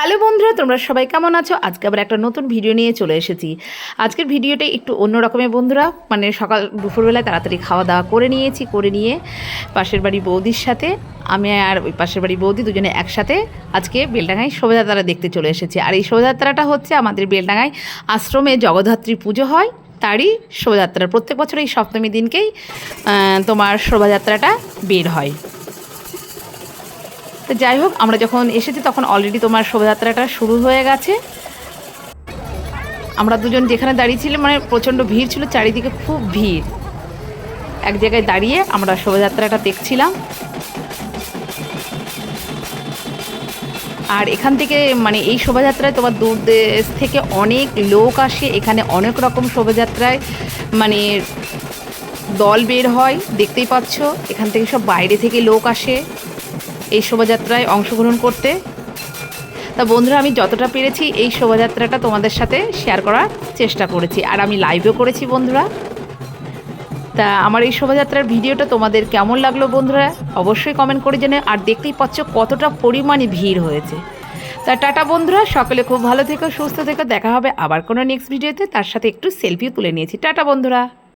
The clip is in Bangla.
হ্যালো বন্ধুরা, তোমরা সবাই কেমন আছো? আজকে আবার একটা নতুন ভিডিও নিয়ে চলে এসেছি। আজকের ভিডিওটা একটু অন্য রকমের বন্ধুরা, মানে সকাল দুপুরবেলায় তাড়াতাড়ি খাওয়া দাওয়া করে নিয়েছি, করে নিয়ে পাশের বাড়ি বৌদির সাথে আমি আর ওই পাশের বাড়ি বৌদি দুজনে একসাথে আজকে বেলডাঙায় শোভাযাত্রা দেখতে চলে এসেছি। আর এই শোভাযাত্রাটা হচ্ছে আমাদের বেলডাঙায় আশ্রমে জগদ্ধাত্রী পুজো হয়, তারই শোভাযাত্রা। প্রত্যেক বছর এই সপ্তমী দিনকেই তোমার শোভাযাত্রাটা বের হয়। তো যাই হোক, আমরা যখন এসেছি তখন অলরেডি তোমার শোভাযাত্রাটা শুরু হয়ে গেছে। আমরা দুজন যেখানে দাঁড়িয়েছিলাম মানে প্রচণ্ড ভিড় ছিল, চারিদিকে খুব ভিড়। এক জায়গায় দাঁড়িয়ে আমরা শোভাযাত্রাটা দেখছিলাম। আর এখান থেকে মানে এই শোভাযাত্রায় তোমার দূর দেশ থেকে অনেক লোক আসে, এখানে অনেক রকম শোভাযাত্রায় মানে দল বের হয়, দেখতেই পাচ্ছ। এখান থেকে সব বাইরে থেকে লোক আসে এই শোভাযাত্রায় অংশগ্রহণ করতে। তা বন্ধুরা, আমি যতটা পেরেছি এই শোভাযাত্রাটা তোমাদের সাথে শেয়ার করার চেষ্টা করেছি, আর আমি লাইভও করেছি বন্ধুরা। তা আমার এই শোভাযাত্রার ভিডিওটা তোমাদের কেমন লাগলো বন্ধুরা অবশ্যই কমেন্ট করে জানাও। আর দেখতেই পাচ্ছ কতটা পরিমাণে ভিড় হয়েছে। তা টাটা বন্ধুরা, সকলে খুব ভালো থেকো, সুস্থ থেকো। দেখা হবে আবার কোনো নেক্সট ভিডিওতে। তার সাথে একটু সেলফিও তুলে নিয়েছি। টাটা বন্ধুরা।